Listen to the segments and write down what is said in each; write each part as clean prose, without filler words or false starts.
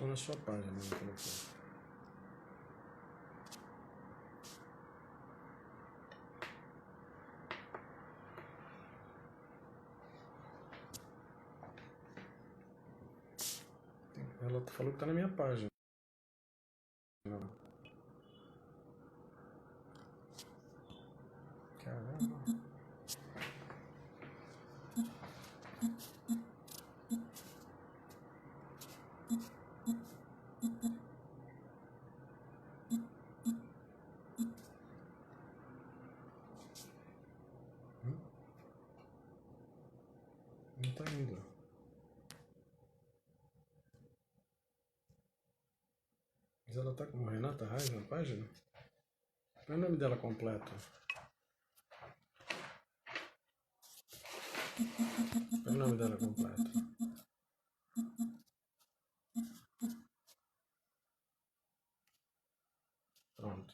Estou na sua página no telefone. Ela falou que está na minha página. Caramba. Não está indo. Mas ela está como Renata Reis na página? Qual é o nome dela completo? Qual é o nome dela completo? Pronto.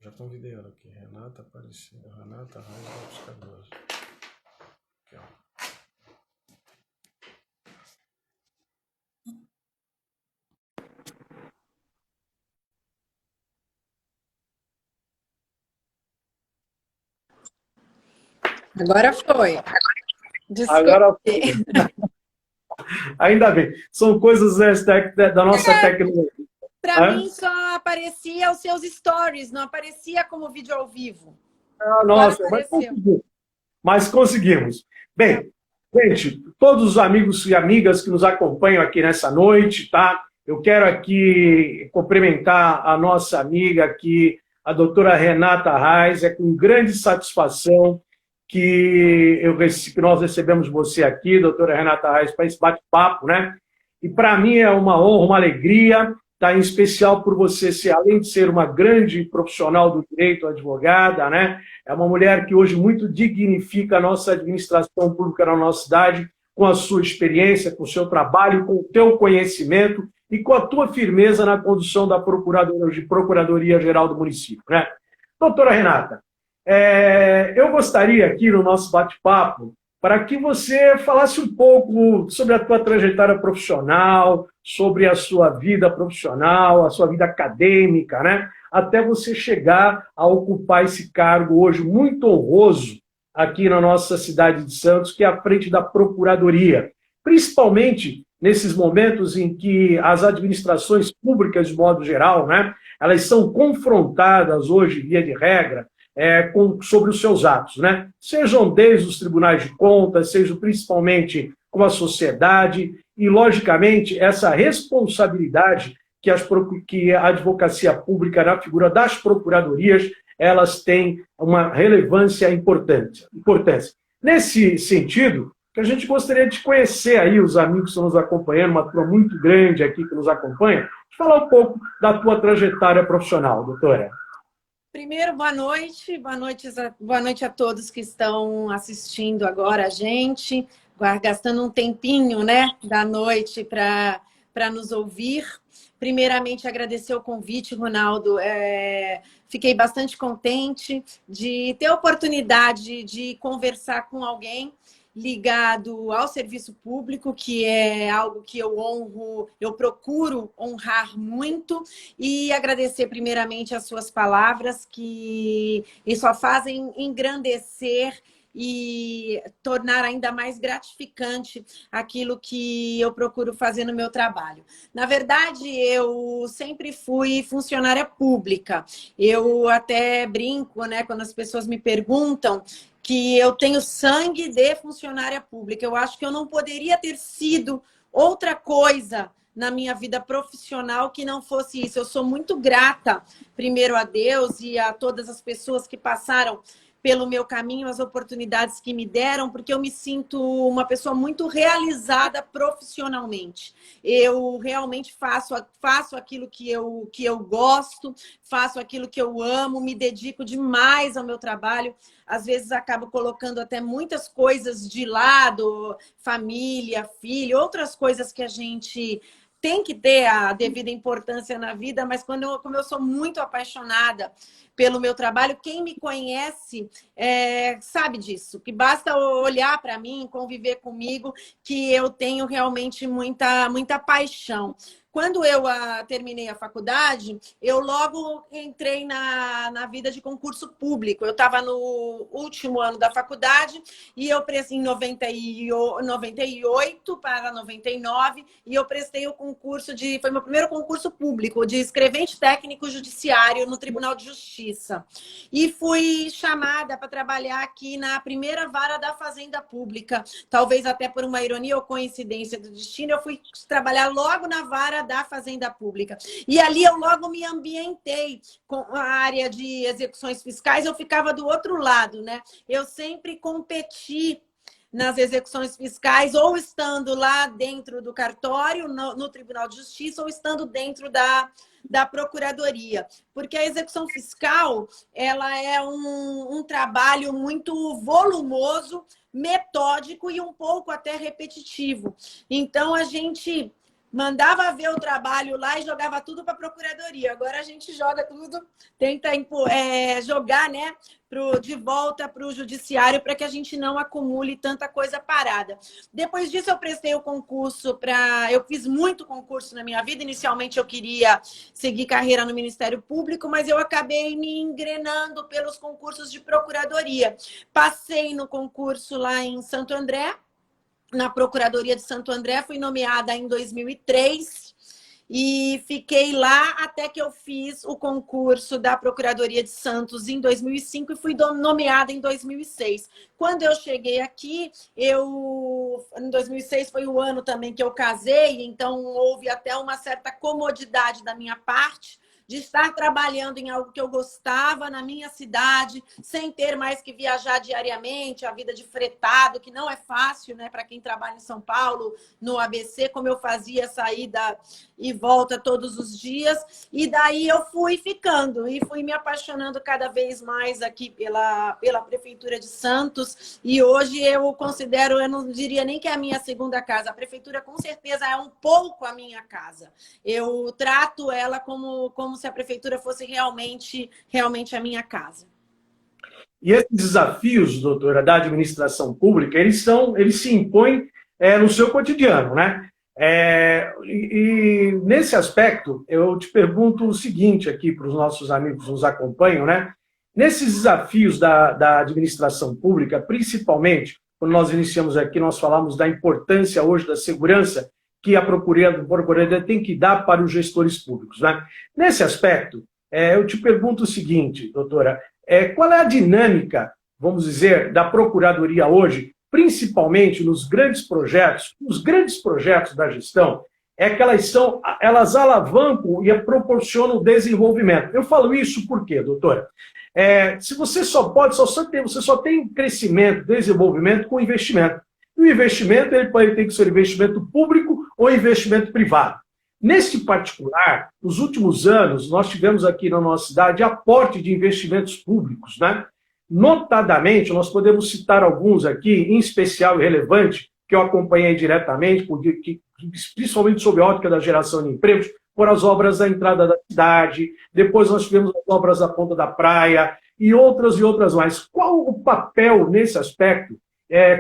Já convidei ela aqui. Renata Aparecida. Renata Reis Lopes Cardoso. Aqui, ó. Agora foi. Desculpe. Agora foi. Ainda bem. São coisas da nossa tecnologia. Para mim só aparecia os seus stories, não aparecia como vídeo ao vivo. Ah, nossa, mas conseguimos. Bem, gente, todos os amigos e amigas que nos acompanham aqui nessa noite, tá? Eu quero aqui cumprimentar a nossa amiga aqui, a doutora Renata Reis. É com grande satisfação que nós recebemos você aqui, doutora Renata Reis, para esse bate-papo, né? E para mim é uma honra, uma alegria, tá? Em especial por você ser, além de ser uma grande profissional do direito, advogada, né? É uma mulher que hoje muito dignifica a nossa administração pública na nossa cidade, com a sua experiência, com o seu trabalho, com o teu conhecimento e com a tua firmeza na condução da Procuradoria-Geral do município, né? Doutora Renata, eu gostaria aqui no nosso bate-papo para que você falasse um pouco sobre a tua trajetória profissional, sobre a sua vida profissional, a sua vida acadêmica, né? Até você chegar a ocupar esse cargo hoje muito honroso aqui na nossa cidade de Santos, que é à frente da Procuradoria. Principalmente nesses momentos em que as administrações públicas, de modo geral, né, elas são confrontadas hoje, via de regra, sobre os seus atos, né? Sejam desde os tribunais de contas, sejam principalmente com a sociedade e, logicamente, essa responsabilidade que a advocacia pública, na figura das procuradorias, elas têm uma relevância importante. Nesse sentido, que a gente gostaria de conhecer aí os amigos que estão nos acompanhando, uma turma muito grande aqui que nos acompanha, de falar um pouco da tua trajetória profissional, doutora. Primeiro, boa noite a todos que estão assistindo agora a gente, gastando um tempinho, né, da noite para nos ouvir. Primeiramente, agradecer o convite, Ronaldo. Fiquei bastante contente de ter a oportunidade de conversar com alguém ligado ao serviço público, que é algo que eu procuro honrar muito, e agradecer primeiramente as suas palavras, que só fazem engrandecer e tornar ainda mais gratificante aquilo que eu procuro fazer no meu trabalho. Na verdade, eu sempre fui funcionária pública. Eu até brinco, né, quando as pessoas me perguntam que eu tenho sangue de funcionária pública. Eu acho que eu não poderia ter sido outra coisa na minha vida profissional que não fosse isso. Eu sou muito grata, primeiro a Deus e a todas as pessoas que passaram pelo meu caminho, as oportunidades que me deram, porque eu me sinto uma pessoa muito realizada profissionalmente. Eu realmente faço aquilo que eu gosto, faço aquilo que eu amo, me dedico demais ao meu trabalho. Às vezes acabo colocando até muitas coisas de lado, família, filho, outras coisas que a gente tem que ter a devida importância na vida, mas como eu sou muito apaixonada pelo meu trabalho, quem me conhece sabe disso, que basta olhar para mim, conviver comigo, que eu tenho realmente muita paixão. Quando eu terminei a faculdade, eu logo entrei na vida de concurso público. Eu estava no último ano da faculdade e eu prestei em 98 para 99 e eu prestei o concurso foi meu primeiro concurso público de escrevente técnico judiciário no Tribunal de Justiça. E fui chamada para trabalhar aqui na primeira vara da Fazenda Pública. Talvez até por uma ironia ou coincidência do destino, eu fui trabalhar logo na vara da Fazenda Pública. E ali eu logo me ambientei com a área de execuções fiscais, eu ficava do outro lado, né? Eu sempre competi nas execuções fiscais, ou estando lá dentro do cartório, no Tribunal de Justiça, ou estando dentro da Procuradoria. Porque a execução fiscal, ela é um trabalho muito volumoso, metódico e um pouco até repetitivo. Então, a gente mandava ver o trabalho lá e jogava tudo para a Procuradoria. Agora a gente joga tudo, tenta jogar, né, de volta para o Judiciário para que a gente não acumule tanta coisa parada. Depois disso, eu prestei o concurso Eu fiz muito concurso na minha vida. Inicialmente, eu queria seguir carreira no Ministério Público, mas eu acabei me engrenando pelos concursos de Procuradoria. Passei no concurso lá em Santo André, na Procuradoria de Santo André, fui nomeada em 2003 e fiquei lá até que eu fiz o concurso da Procuradoria de Santos em 2005 e fui nomeada em 2006. Quando eu cheguei aqui, em 2006 foi o ano também que eu casei, então houve até uma certa comodidade da minha parte de estar trabalhando em algo que eu gostava na minha cidade, sem ter mais que viajar diariamente, a vida de fretado, que não é fácil, né, para quem trabalha em São Paulo, no ABC, como eu fazia saída e volta todos os dias. E daí eu fui ficando e fui me apaixonando cada vez mais aqui pela Prefeitura de Santos. E hoje eu considero, eu não diria nem que é a minha segunda casa, a Prefeitura com certeza é um pouco a minha casa. Eu trato ela como se a Prefeitura fosse realmente a minha casa. E esses desafios, doutora, da administração pública, eles se impõem no seu cotidiano, né? E nesse aspecto, eu te pergunto o seguinte aqui para os nossos amigos que nos acompanham, né? Nesses desafios da administração pública, principalmente, quando nós iniciamos aqui, nós falamos da importância hoje da segurança que a Procuradoria tem que dar para os gestores públicos, né? Nesse aspecto, eu te pergunto o seguinte, doutora, qual é a dinâmica, vamos dizer, da Procuradoria hoje, principalmente nos grandes projetos da gestão, que elas alavancam e proporcionam desenvolvimento. Eu falo isso por quê, doutora? Se você só tem crescimento, desenvolvimento com investimento. E o investimento ele tem que ser investimento público ou investimento privado. Neste particular, nos últimos anos, nós tivemos aqui na nossa cidade aporte de investimentos públicos, né? Notadamente, nós podemos citar alguns aqui, em especial e relevante, que eu acompanhei diretamente, principalmente sob a ótica da geração de empregos, por as obras da entrada da cidade, depois nós tivemos as obras da Ponta da Praia e outras mais. Qual o papel nesse aspecto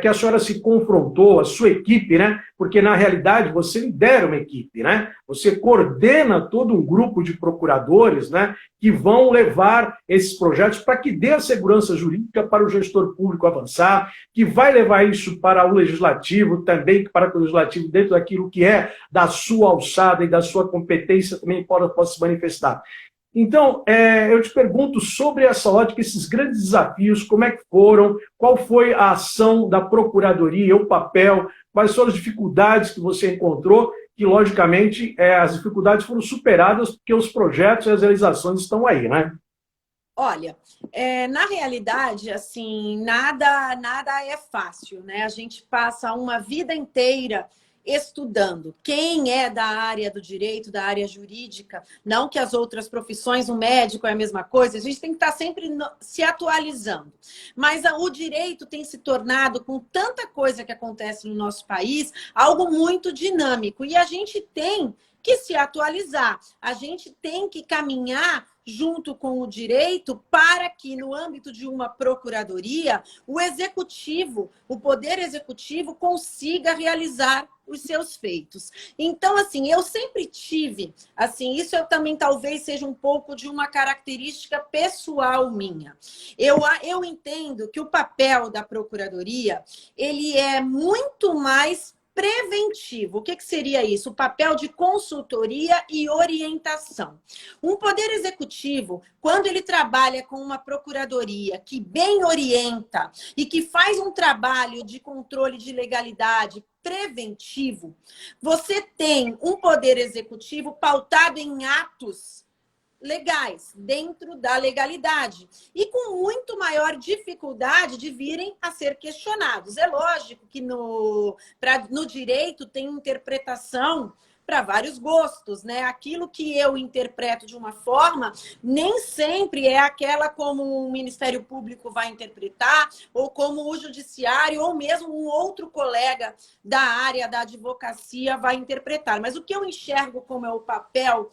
que a senhora se confrontou, a sua equipe, né? Porque, na realidade, você lidera uma equipe, né? Você coordena todo um grupo de procuradores, né? Que vão levar esses projetos para que dê a segurança jurídica para o gestor público avançar, que vai levar isso para o legislativo também, para que o legislativo, dentro daquilo que é da sua alçada e da sua competência, também possa se manifestar. Então, eu te pergunto sobre essa ótica, esses grandes desafios, como é que foram, qual foi a ação da Procuradoria, o papel, quais foram as dificuldades que você encontrou, que, logicamente, as dificuldades foram superadas porque os projetos e as realizações estão aí, né? Olha, na realidade, assim, nada é fácil, né? A gente passa uma vida inteira estudando. Quem é da área do direito, da área jurídica, não que as outras profissões, o médico é a mesma coisa, a gente tem que estar sempre se atualizando. Mas o direito tem se tornado, com tanta coisa que acontece no nosso país, algo muito dinâmico. E a gente tem que se atualizar, a gente tem que caminhar junto com o direito para que, no âmbito de uma procuradoria, o executivo, o poder executivo, consiga realizar os seus feitos. Então, assim, eu sempre tive, assim, isso eu também talvez seja um pouco de uma característica pessoal minha. Eu entendo que o papel da procuradoria, ele é muito mais preventivo. O que seria isso? O papel de consultoria e orientação. Um poder executivo, quando ele trabalha com uma procuradoria que bem orienta e que faz um trabalho de controle de legalidade preventivo, você tem um poder executivo pautado em atos legais, dentro da legalidade, e com muito maior dificuldade de virem a ser questionados. É lógico que no direito tem interpretação para vários gostos, né? Aquilo que eu interpreto de uma forma, nem sempre é aquela como o Ministério Público vai interpretar, ou como o Judiciário, ou mesmo um outro colega da área da advocacia vai interpretar. Mas o que eu enxergo como é o papel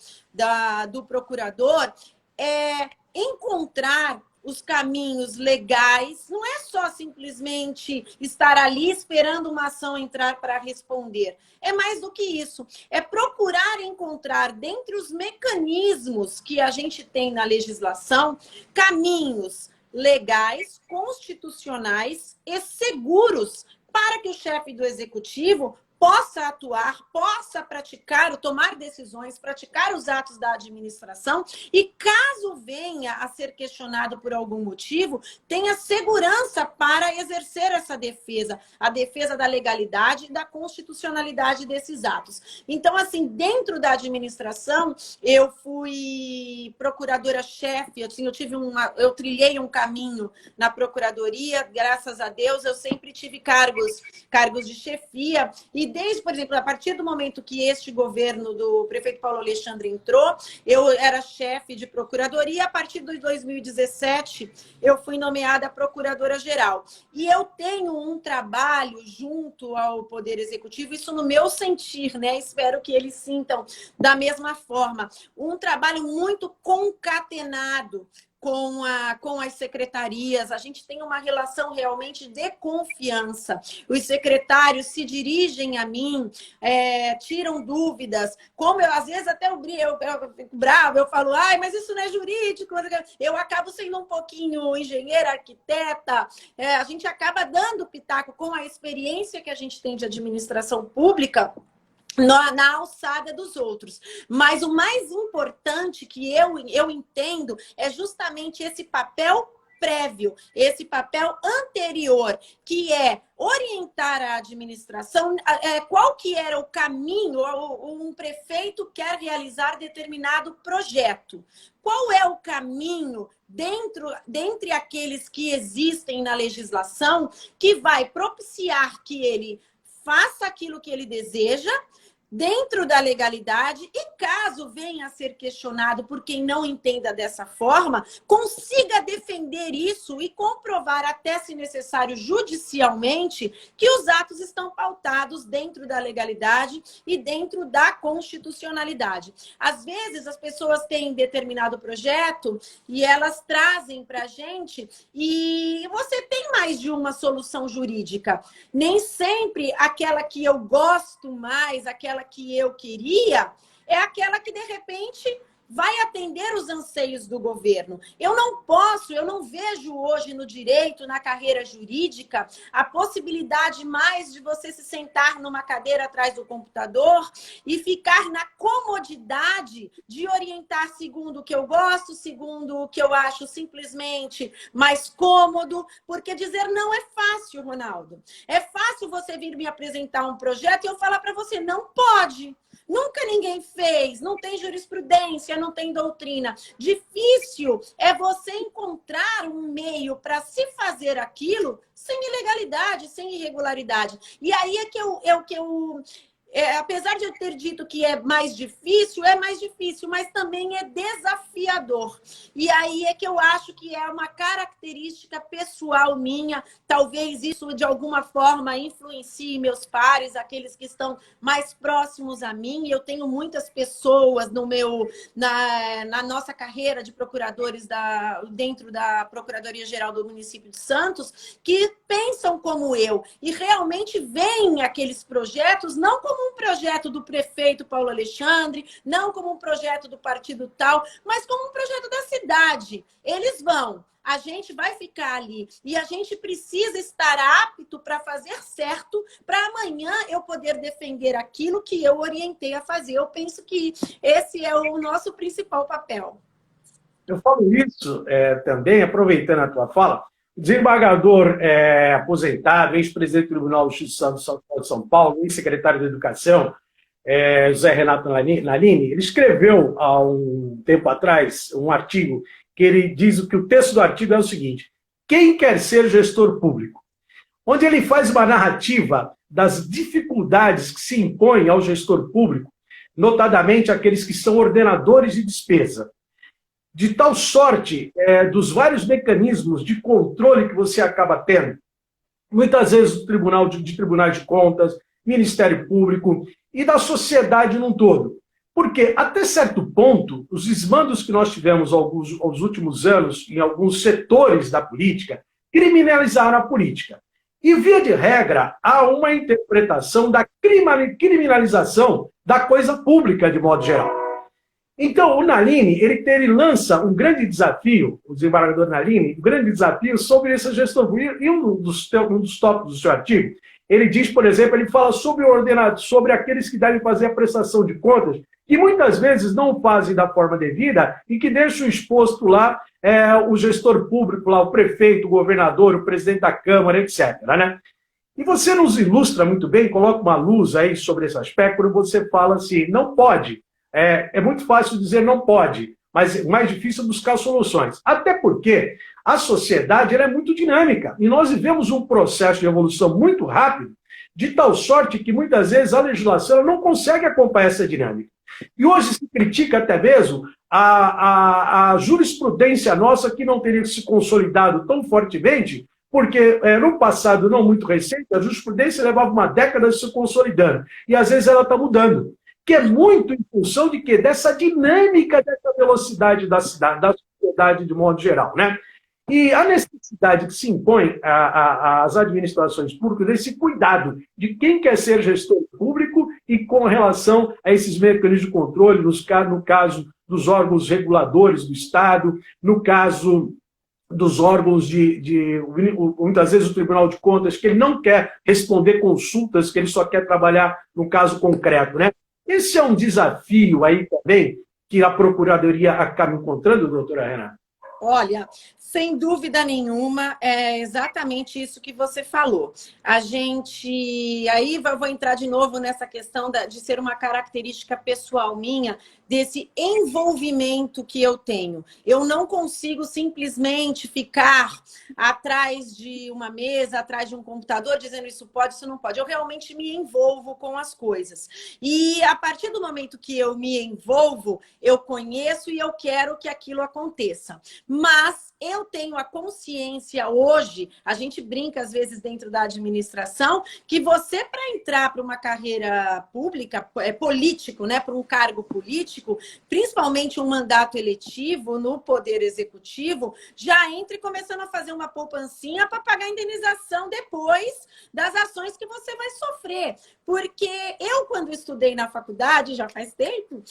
do procurador é encontrar os caminhos legais, não é só simplesmente estar ali esperando uma ação entrar para responder. É mais do que isso. É procurar encontrar, dentre os mecanismos que a gente tem na legislação, caminhos legais, constitucionais e seguros para que o chefe do executivo possa atuar, possa praticar, tomar decisões, praticar os atos da administração e, caso venha a ser questionado por algum motivo, tenha segurança para exercer essa defesa, a defesa da legalidade e da constitucionalidade desses atos. Então, assim, dentro da administração, eu fui procuradora-chefe, assim, eu trilhei um caminho na procuradoria, graças a Deus, eu sempre tive cargos de chefia, e desde, por exemplo, a partir do momento que este governo do prefeito Paulo Alexandre entrou, eu era chefe de procuradoria. A partir de 2017, eu fui nomeada procuradora-geral. E eu tenho um trabalho junto ao Poder Executivo, isso no meu sentir, né? Espero que eles sintam da mesma forma. Um trabalho muito concatenado com as secretarias, a gente tem uma relação realmente de confiança. Os secretários se dirigem a mim, tiram dúvidas, como eu, às vezes até eu fico brava, eu falo, ai, mas isso não é jurídico, eu acabo sendo um pouquinho engenheira, arquiteta, a gente acaba dando pitaco com a experiência que a gente tem de administração pública, na alçada dos outros. Mas o mais importante que eu entendo é justamente esse papel prévio, esse papel anterior, que é orientar a administração, qual que era o caminho, um prefeito quer realizar determinado projeto. Qual é o caminho dentre aqueles que existem na legislação que vai propiciar que ele faça aquilo que ele deseja, dentro da legalidade, e caso venha a ser questionado por quem não entenda dessa forma, consiga defender isso e comprovar, até se necessário judicialmente, que os atos estão pautados dentro da legalidade e dentro da constitucionalidade. Às vezes, as pessoas têm determinado projeto e elas trazem para a gente e você tem mais de uma solução jurídica. Nem sempre aquela que eu gosto mais, aquela que eu queria, é aquela que, de repente, vai atender os anseios do governo. Eu não vejo hoje no direito, na carreira jurídica, a possibilidade mais de você se sentar numa cadeira atrás do computador e ficar na comodidade de orientar segundo o que eu gosto, segundo o que eu acho simplesmente mais cômodo, porque dizer não é fácil, Ronaldo. É fácil você vir me apresentar um projeto e eu falar para você, não pode. Nunca ninguém fez, não tem jurisprudência, não tem doutrina. Difícil é você encontrar um meio para se fazer aquilo sem ilegalidade, sem irregularidade. E aí é que apesar de eu ter dito que é mais difícil, mas também é desafiador. E aí é que eu acho que é uma característica pessoal minha, talvez isso de alguma forma influencie meus pares, aqueles que estão mais próximos a mim. Eu tenho muitas pessoas na nossa carreira de procuradores dentro da Procuradoria-Geral do município de Santos que pensam como eu e realmente veem aqueles projetos não como um projeto do prefeito Paulo Alexandre, não como um projeto do partido tal, mas como um projeto da cidade. Eles vão, a gente vai ficar ali e a gente precisa estar apto para fazer certo, para amanhã eu poder defender aquilo que eu orientei a fazer. Eu penso que esse é o nosso principal papel. Eu falo isso também, aproveitando a tua fala, o desembargador aposentado, ex-presidente do Tribunal de Justiça de São Paulo, ex-secretário da Educação, José Renato Nalini, ele escreveu há um tempo atrás um artigo que ele diz que o texto do artigo é o seguinte: quem quer ser gestor público? Onde ele faz uma narrativa das dificuldades que se impõem ao gestor público, notadamente aqueles que são ordenadores de despesa. De tal sorte, dos vários mecanismos de controle que você acaba tendo, muitas vezes do Tribunais de Contas, Ministério Público e da sociedade num todo. Porque, até certo ponto, os desmandos que nós tivemos aos últimos anos em alguns setores da política criminalizaram a política. E, via de regra, há uma interpretação da criminalização da coisa pública, de modo geral. Então, o Nalini, ele lança um grande desafio, o desembargador Nalini, um grande desafio sobre esse gestor público. E um dos tópicos do seu artigo, ele diz, por exemplo, ele fala sobre aqueles que devem fazer a prestação de contas, que muitas vezes não fazem da forma devida e que deixam exposto lá o gestor público, lá, o prefeito, o governador, o presidente da Câmara, etc. Né? E você nos ilustra muito bem, coloca uma luz aí sobre esse aspecto, quando você fala assim, não pode. É muito fácil dizer não pode, mas mais difícil buscar soluções. Até porque a sociedade ela é muito dinâmica e nós vivemos um processo de evolução muito rápido, de tal sorte que muitas vezes a legislação não consegue acompanhar essa dinâmica. E hoje se critica até mesmo a jurisprudência nossa que não teria se consolidado tão fortemente, porque no passado não muito recente, a jurisprudência levava uma década se consolidando e às vezes ela está mudando. Que é muito em função de quê? Dessa dinâmica, dessa velocidade da sociedade de modo geral, né? E a necessidade que se impõe às administrações públicas desse cuidado de quem quer ser gestor público e com relação a esses mecanismos de controle, no caso dos órgãos reguladores do Estado, no caso dos órgãos muitas vezes o Tribunal de Contas, que ele não quer responder consultas, que ele só quer trabalhar no caso concreto, né? Esse é um desafio aí também que a Procuradoria acaba encontrando, doutora Renata? Olha, sem dúvida nenhuma, é exatamente isso que você falou. A gente... Aí vou entrar de novo nessa questão de ser uma característica pessoal minha, desse envolvimento que eu tenho. Eu não consigo simplesmente ficar atrás de uma mesa, atrás de um computador, dizendo isso pode, isso não pode. Eu realmente me envolvo com as coisas. E a partir do momento que eu me envolvo, eu conheço e eu quero que aquilo aconteça. Mas eu tenho a consciência hoje, a gente brinca às vezes dentro da administração, que você, para entrar para uma carreira pública, político, né, para um cargo político, principalmente um mandato eletivo no Poder Executivo, já entre começando a fazer uma poupancinha para pagar a indenização depois das ações que você vai sofrer. Porque eu, quando estudei na faculdade, já faz tempo,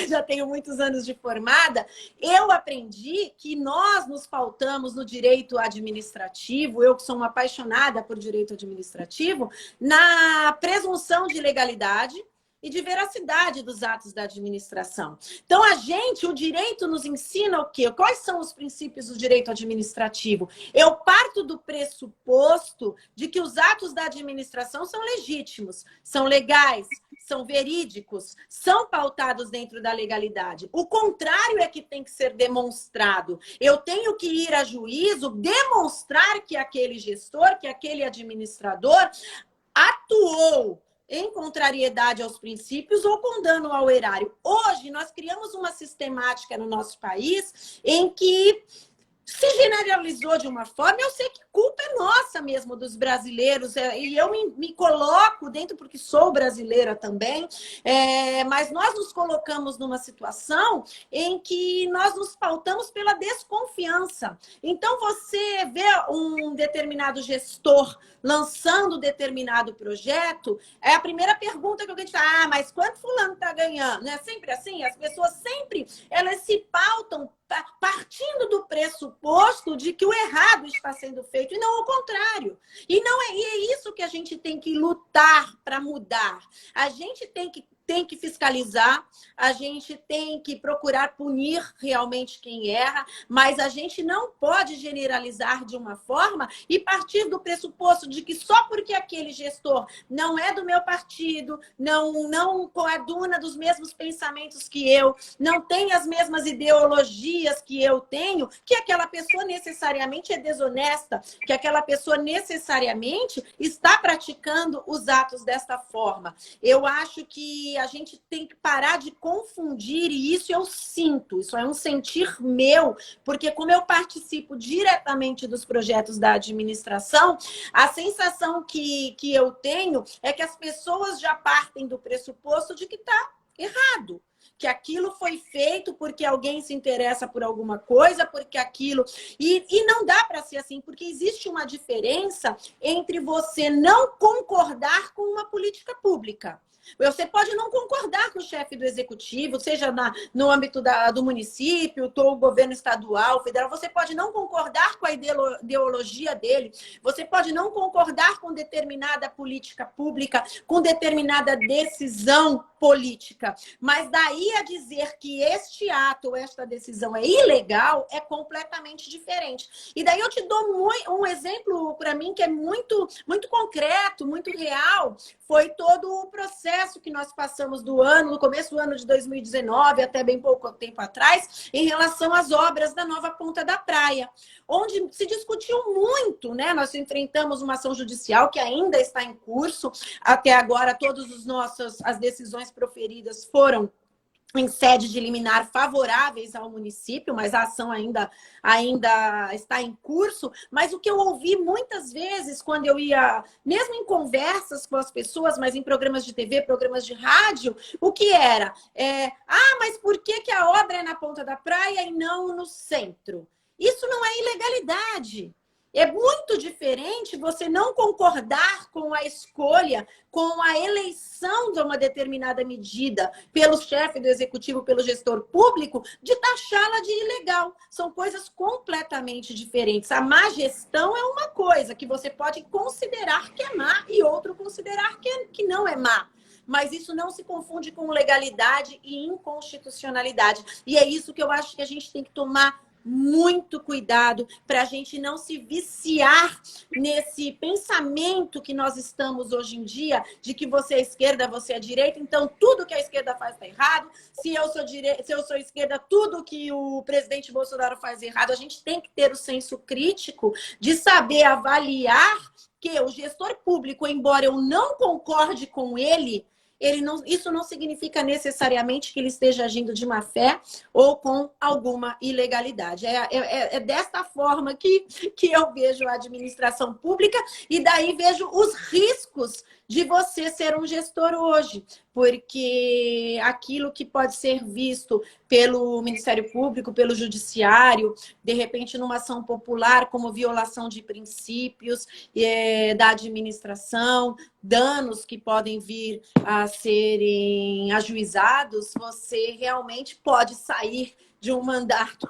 já tenho muitos anos de formada, eu aprendi que nós nos pautamos no direito administrativo, eu que sou uma apaixonada por direito administrativo, na presunção de legalidade e de veracidade dos atos da administração. Então, o direito nos ensina o quê? Quais são os princípios do direito administrativo? Eu parto do pressuposto de que os atos da administração são legítimos, são legais, são verídicos, são pautados dentro da legalidade. O contrário é que tem que ser demonstrado. Eu tenho que ir a juízo, demonstrar que aquele gestor, que aquele administrador atuou em contrariedade aos princípios ou com dano ao erário. Hoje, nós criamos uma sistemática no nosso país em que se generalizou de uma forma, eu sei que culpa é nossa mesmo, dos brasileiros, e eu me coloco dentro porque sou brasileira também, mas nós nos colocamos numa situação em que nós nos pautamos pela desconfiança. Então, você vê um determinado gestor lançando determinado projeto, a primeira pergunta que alguém diz, mas quanto fulano está ganhando? Não é sempre assim? As pessoas sempre, elas se pautam partindo do pressuposto de que o errado está sendo feito, e não o contrário. E é isso que a gente tem que lutar para mudar. A gente tem que fiscalizar, a gente tem que procurar punir realmente quem erra, mas a gente não pode generalizar de uma forma e partir do pressuposto de que só porque aquele gestor não é do meu partido, não coaduna dos mesmos pensamentos que eu, não tem as mesmas ideologias que eu tenho, que aquela pessoa necessariamente é desonesta, que aquela pessoa necessariamente está praticando os atos desta forma. Eu acho que a gente tem que parar de confundir, e isso eu sinto, isso é um sentir meu, porque como eu participo diretamente dos projetos da administração, a sensação que eu tenho é que as pessoas já partem do pressuposto de que está errado, que aquilo foi feito porque alguém se interessa por alguma coisa, porque aquilo... E não dá para ser assim, porque existe uma diferença entre você não concordar com uma política pública. Você pode não concordar com o chefe do executivo, seja no âmbito do município, ou governo estadual, federal. Você pode não concordar com a ideologia dele. Você pode não concordar com determinada política pública, com determinada decisão política. Mas daí a dizer que este ato ou esta decisão é ilegal é completamente diferente. E daí eu te dou um exemplo para mim que é muito, muito concreto, muito real. Foi todo o processo que nós passamos no começo do ano de 2019, até bem pouco tempo atrás, em relação às obras da nova Ponta da Praia, onde se discutiu muito, né? Nós enfrentamos uma ação judicial que ainda está em curso. Até agora, as decisões proferidas foram em sede de liminar favoráveis ao município, mas a ação ainda está em curso. Mas o que eu ouvi muitas vezes, quando eu ia, mesmo em conversas com as pessoas, mas em programas de TV, programas de rádio, o que era? Mas por que a obra é na Ponta da Praia e não no centro? Isso não é ilegalidade. É muito diferente você não concordar com a escolha, com a eleição de uma determinada medida pelo chefe do executivo, pelo gestor público, de taxá-la de ilegal. São coisas completamente diferentes. A má gestão é uma coisa que você pode considerar que é má e outro considerar que não é má. Mas isso não se confunde com legalidade e inconstitucionalidade. E é isso que eu acho que a gente tem que tomar muito cuidado para a gente não se viciar nesse pensamento que nós estamos hoje em dia, de que você é esquerda, você é direita, então tudo que a esquerda faz está errado. Se eu sou esquerda, tudo que o presidente Bolsonaro faz é errado. A gente tem que ter o senso crítico de saber avaliar que o gestor público, embora eu não concorde com ele, isso não significa necessariamente que ele esteja agindo de má fé ou com alguma ilegalidade. É desta forma que eu vejo a administração pública, e daí vejo os riscos de você ser um gestor hoje, porque aquilo que pode ser visto pelo Ministério Público, pelo Judiciário, de repente numa ação popular, como violação de princípios da administração, danos que podem vir a serem ajuizados, você realmente pode sair de um mandato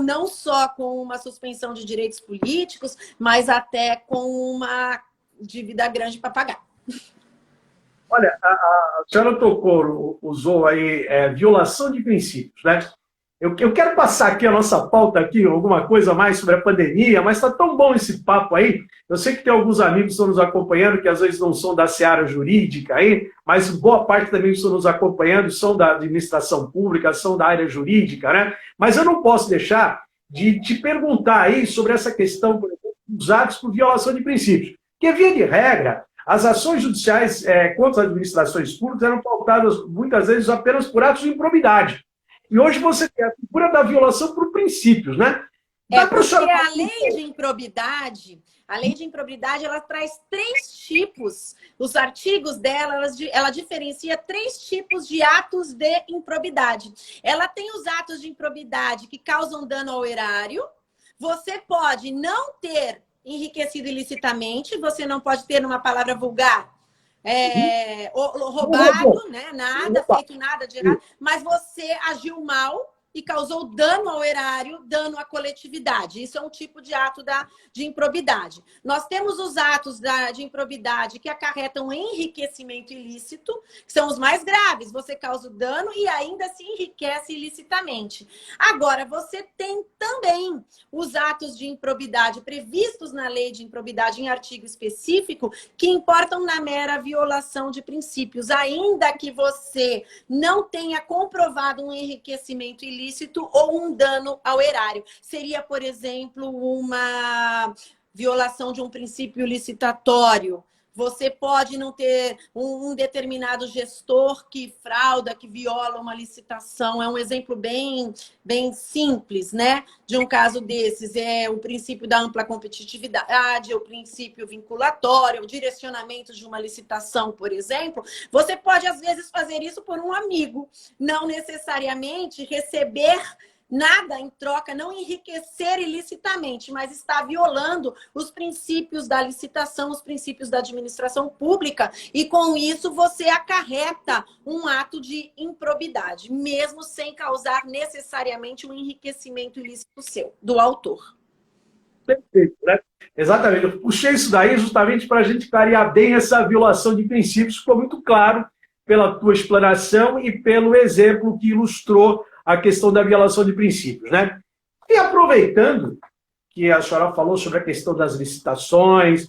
não só com uma suspensão de direitos políticos, mas até com uma dívida grande para pagar. Olha, a senhora usou aí violação de princípios, né? Eu quero passar aqui a nossa pauta aqui, alguma coisa mais sobre a pandemia, mas está tão bom esse papo aí. Eu sei que tem alguns amigos que estão nos acompanhando, que às vezes não são da seara jurídica aí, mas boa parte também que estão nos acompanhando são da administração pública, são da área jurídica, né? Mas eu não posso deixar de te perguntar aí sobre essa questão, por exemplo, dos atos por violação de princípios. Porque, via de regra, As ações judiciais contra as administrações públicas eram pautadas, muitas vezes, apenas por atos de improbidade. E hoje você tem a figura da violação por princípios, né? Porque a lei de improbidade, ela traz 3 tipos. Os artigos dela, ela diferencia 3 tipos de atos de improbidade. Ela tem os atos de improbidade que causam dano ao erário. Você pode não ter enriquecido ilicitamente, você não pode ter, numa palavra vulgar, roubado, né? Nada, feito nada de errado, mas você agiu mal e causou dano ao erário, dano à coletividade. Isso é um tipo de ato de improbidade. Nós temos os atos de improbidade que acarretam enriquecimento ilícito, que são os mais graves. Você causa o dano e ainda se enriquece ilicitamente. Agora, você tem também os atos de improbidade previstos na lei de improbidade em artigo específico, que importam na mera violação de princípios, ainda que você não tenha comprovado um enriquecimento ilícito ou um dano ao erário. Seria, por exemplo, uma violação de um princípio licitatório. Você pode não ter um determinado gestor que frauda, que viola uma licitação. É um exemplo bem simples, né? De um caso desses. É o princípio da ampla competitividade, o princípio vinculatório, o direcionamento de uma licitação, por exemplo. Você pode, às vezes, fazer isso por um amigo. Não necessariamente receber nada em troca, não enriquecer ilicitamente, mas está violando os princípios da licitação, os princípios da administração pública, e com isso você acarreta um ato de improbidade, mesmo sem causar necessariamente um enriquecimento ilícito seu, do autor. Perfeito, né? Exatamente. Eu puxei isso daí justamente para a gente clarear bem essa violação de princípios, ficou muito claro pela tua explanação e pelo exemplo que ilustrou a questão da violação de princípios, né? E aproveitando que a senhora falou sobre a questão das licitações,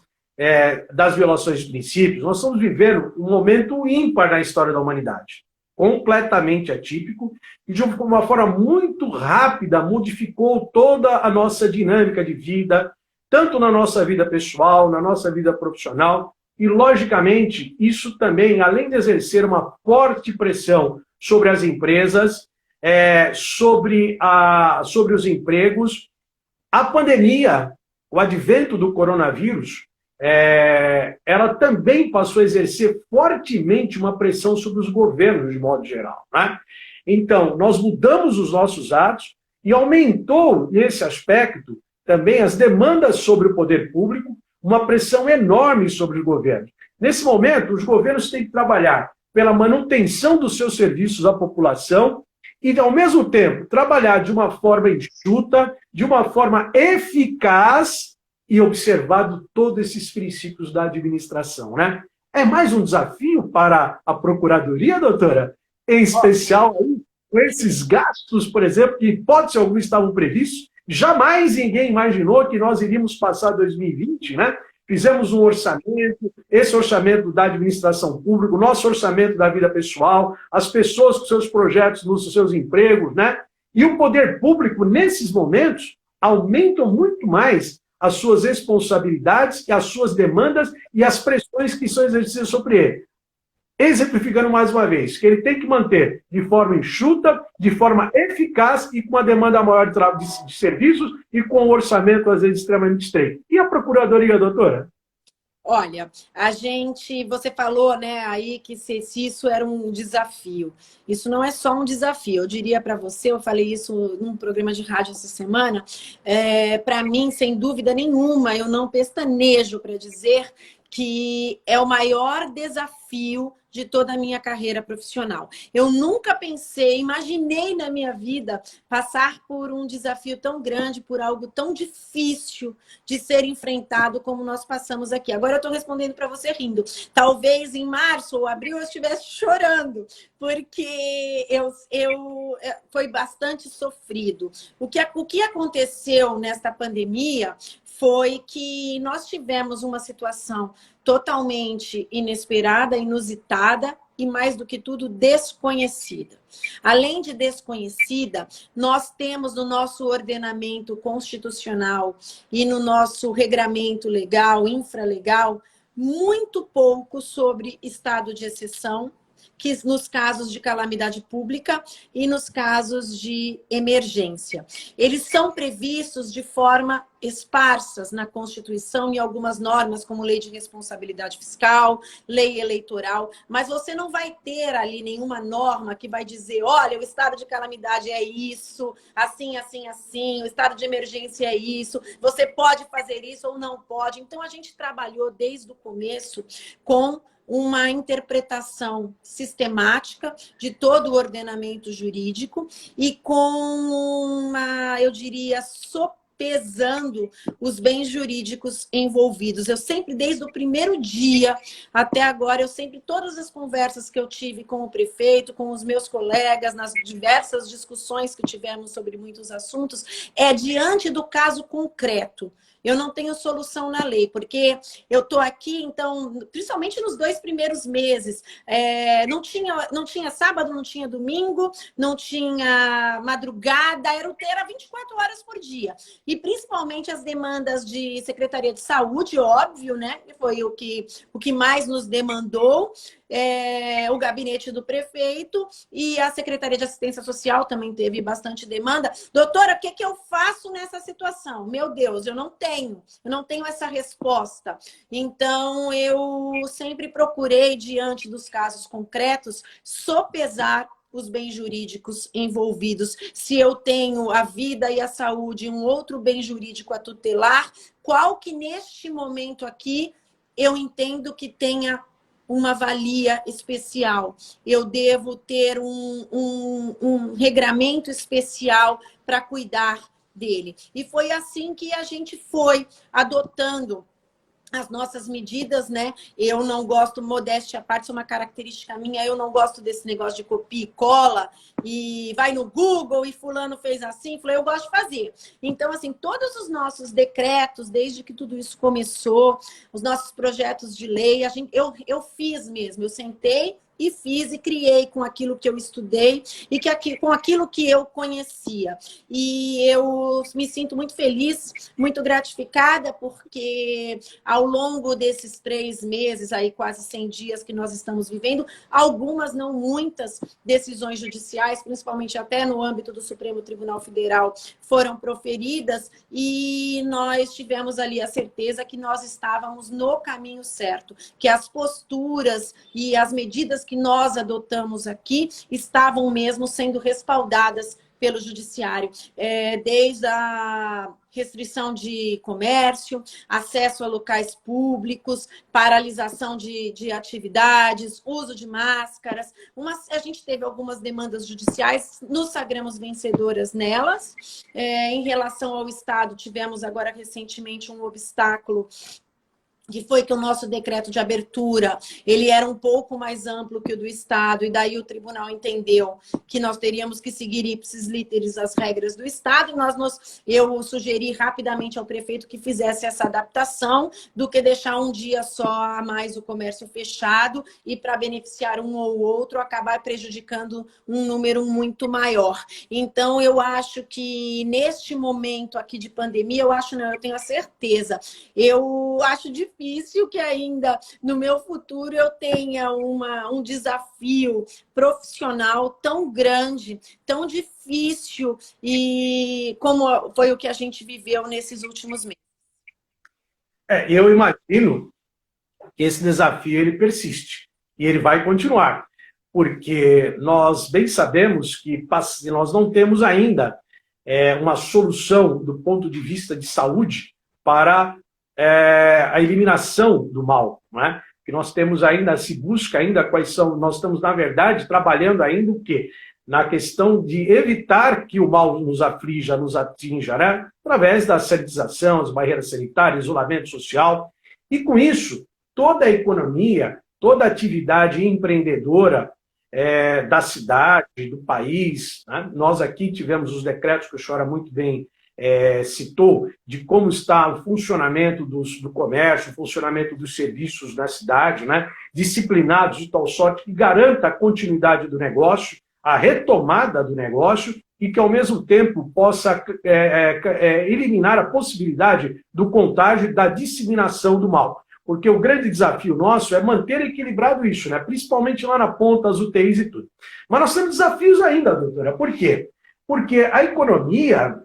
das violações de princípios, nós estamos vivendo um momento ímpar na história da humanidade, completamente atípico, e de uma forma muito rápida modificou toda a nossa dinâmica de vida, tanto na nossa vida pessoal, na nossa vida profissional, e, logicamente, isso também, além de exercer uma forte pressão sobre as empresas, sobre os empregos, a pandemia, o advento do coronavírus, ela também passou a exercer fortemente uma pressão sobre os governos, de modo geral, né? Então, nós mudamos os nossos atos e aumentou, nesse aspecto, também as demandas sobre o poder público, uma pressão enorme sobre os governos. Nesse momento, os governos têm que trabalhar pela manutenção dos seus serviços à população e, ao mesmo tempo, trabalhar de uma forma enxuta, de uma forma eficaz e observado todos esses princípios da administração, né? É mais um desafio para a Procuradoria, doutora? Em especial aí, com esses gastos, por exemplo, que, hipótese alguma, estavam previstos. Jamais ninguém imaginou que nós iríamos passar 2020, né? Fizemos um orçamento, esse orçamento da administração pública, o nosso orçamento da vida pessoal, as pessoas com seus projetos, nos seus empregos, né? E o poder público, nesses momentos, aumentam muito mais as suas responsabilidades e as suas demandas e as pressões que são exercidas sobre ele. Exemplificando mais uma vez, que ele tem que manter de forma enxuta, de forma eficaz e com uma demanda maior de serviços e com um orçamento, às vezes, extremamente estreito. E a Procuradoria, doutora? Olha, você falou, né, aí que se isso era um desafio. Isso não é só um desafio. Eu diria para você, eu falei isso num programa de rádio essa semana, para mim, sem dúvida nenhuma, eu não pestanejo para dizer que é o maior desafio de toda a minha carreira profissional. Eu nunca imaginei na minha vida passar por um desafio tão grande, por algo tão difícil de ser enfrentado como nós passamos aqui. Agora eu estou respondendo para você rindo. Talvez em março ou abril eu estivesse chorando, porque foi bastante sofrido. O que aconteceu nesta pandemia foi que nós tivemos uma situação totalmente inesperada, inusitada e, mais do que tudo, desconhecida. Além de desconhecida, nós temos no nosso ordenamento constitucional e no nosso regramento legal, infralegal, muito pouco sobre estado de exceção, que nos casos de calamidade pública e nos casos de emergência. Eles são previstos de forma esparsas na Constituição e algumas normas, como lei de responsabilidade fiscal, lei eleitoral, mas você não vai ter ali nenhuma norma que vai dizer, olha, o estado de calamidade é isso, assim, assim, assim, o estado de emergência é isso, você pode fazer isso ou não pode. Então, a gente trabalhou desde o começo com uma interpretação sistemática de todo o ordenamento jurídico e com uma, eu diria, sopesando os bens jurídicos envolvidos. Eu sempre, desde o primeiro dia até agora, todas as conversas que eu tive com o prefeito, com os meus colegas, nas diversas discussões que tivemos sobre muitos assuntos, é diante do caso concreto. Eu não tenho solução na lei, porque eu estou aqui, então, principalmente nos 2 primeiros meses, não tinha sábado, não tinha domingo, não tinha madrugada, era 24 horas por dia. E principalmente as demandas de Secretaria de Saúde, óbvio, né? Foi o que mais nos demandou. O gabinete do prefeito e a Secretaria de Assistência Social também teve bastante demanda. Doutora, o que eu faço nessa situação? Meu Deus, eu não tenho essa resposta. Então, eu sempre procurei, diante dos casos concretos, sopesar os bens jurídicos envolvidos. Se eu tenho a vida e a saúde e um outro bem jurídico a tutelar, qual que neste momento aqui eu entendo que tenha uma valia especial. Eu devo ter um regramento especial para cuidar dele. E foi assim que a gente foi adotando as nossas medidas, né? Eu não gosto, modéstia à parte, isso é uma característica minha, eu não gosto desse negócio de copia e cola, e vai no Google, e fulano fez assim, eu gosto de fazer. Então, assim, todos os nossos decretos, desde que tudo isso começou, os nossos projetos de lei, eu fiz mesmo, eu sentei e fiz e criei com aquilo que eu estudei e com aquilo que eu conhecia. E eu me sinto muito feliz, muito gratificada, porque ao longo desses 3 meses, aí quase 100 dias que nós estamos vivendo, algumas, não muitas, decisões judiciais, principalmente até no âmbito do Supremo Tribunal Federal, foram proferidas e nós tivemos ali a certeza que nós estávamos no caminho certo, que as posturas e as medidas que nós adotamos aqui estavam mesmo sendo respaldadas pelo judiciário, desde a restrição de comércio, acesso a locais públicos, paralisação de atividades, uso de máscaras. A gente teve algumas demandas judiciais, nos sagramos vencedoras nelas. Em relação ao Estado, tivemos agora recentemente um obstáculo, que foi que o nosso decreto de abertura, ele era um pouco mais amplo que o do Estado, e daí o tribunal entendeu que nós teríamos que seguir ipsis literis as regras do Estado, e eu sugeri rapidamente ao prefeito que fizesse essa adaptação, do que deixar um dia só a mais o comércio fechado, e para beneficiar um ou outro, acabar prejudicando um número muito maior. Então, eu acho que neste momento aqui de pandemia, eu tenho a certeza, eu acho difícil que ainda no meu futuro eu tenha um desafio profissional tão grande, tão difícil, e como foi o que a gente viveu nesses últimos meses. Eu imagino que esse desafio ele persiste e ele vai continuar, porque nós bem sabemos que nós não temos ainda uma solução do ponto de vista de saúde para a eliminação do mal, não é? Que nós temos ainda, se busca ainda quais são, nós estamos, na verdade, trabalhando ainda o quê? Na questão de evitar que o mal nos aflija, nos atinja, né? Através da sanitização, as barreiras sanitárias, isolamento social, e com isso, toda a economia, toda a atividade empreendedora da cidade, do país, né? Nós aqui tivemos os decretos que a senhora muito bem citou, de como está o funcionamento do comércio, o funcionamento dos serviços na cidade, né? Disciplinados de tal sorte que garanta a continuidade do negócio, a retomada do negócio e que, ao mesmo tempo, possa eliminar a possibilidade do contágio e da disseminação do mal. porque o grande desafio nosso é manter equilibrado isso, né? Principalmente lá na ponta, as UTIs e tudo. Mas nós temos desafios ainda, doutora. Por quê? Porque a economia,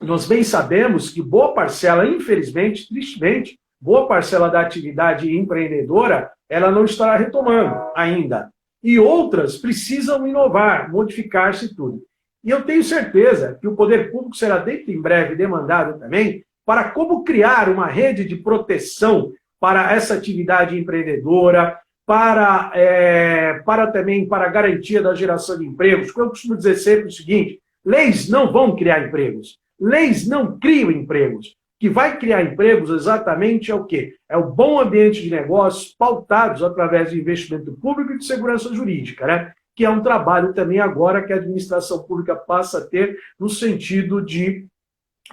nós bem sabemos que boa parcela, infelizmente, tristemente, boa parcela da atividade empreendedora, ela não estará retomando ainda. E outras precisam inovar, modificar-se e tudo. E eu tenho certeza que o poder público será dentro em breve demandado também para como criar uma rede de proteção para essa atividade empreendedora, para também para a garantia da geração de empregos. Eu costumo dizer sempre o seguinte: leis não vão criar empregos, leis não criam empregos. O que vai criar empregos exatamente é o quê? É o bom ambiente de negócios pautados através de investimento público e de segurança jurídica, né? Que é um trabalho também agora que a administração pública passa a ter no sentido de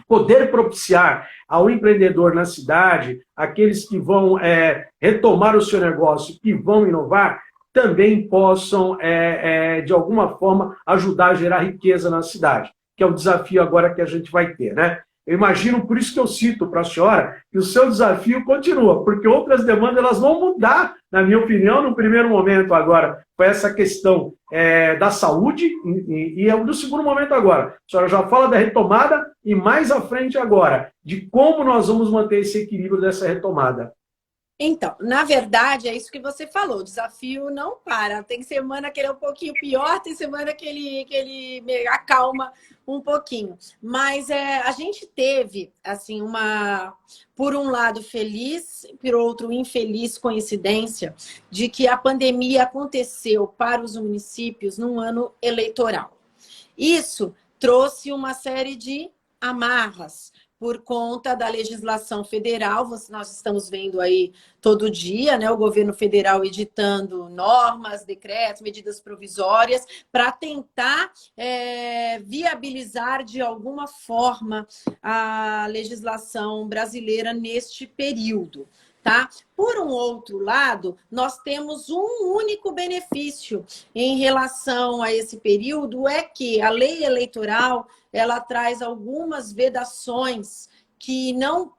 poder propiciar ao empreendedor na cidade, aqueles que vão retomar o seu negócio, que vão inovar, também possam, de alguma forma, ajudar a gerar riqueza na cidade, que é o desafio agora que a gente vai ter, né? Eu imagino, por isso que eu cito para a senhora, que o seu desafio continua, porque outras demandas elas vão mudar, na minha opinião, no primeiro momento agora, foi essa questão da saúde, e no segundo momento agora. A senhora já fala da retomada, e mais à frente agora, de como nós vamos manter esse equilíbrio dessa retomada. Então, na verdade, é isso que você falou, o desafio não para. Tem semana que ele é um pouquinho pior, tem semana que ele acalma um pouquinho. Mas a gente teve, assim, por um lado, feliz, por outro, infeliz coincidência de que a pandemia aconteceu para os municípios num ano eleitoral. Isso trouxe uma série de amarras por conta da legislação federal. Nós estamos vendo aí todo dia, né, o governo federal editando normas, decretos, medidas provisórias para tentar viabilizar de alguma forma a legislação brasileira neste período. Tá? Por um outro lado, nós temos um único benefício em relação a esse período, é que a lei eleitoral ela traz algumas vedações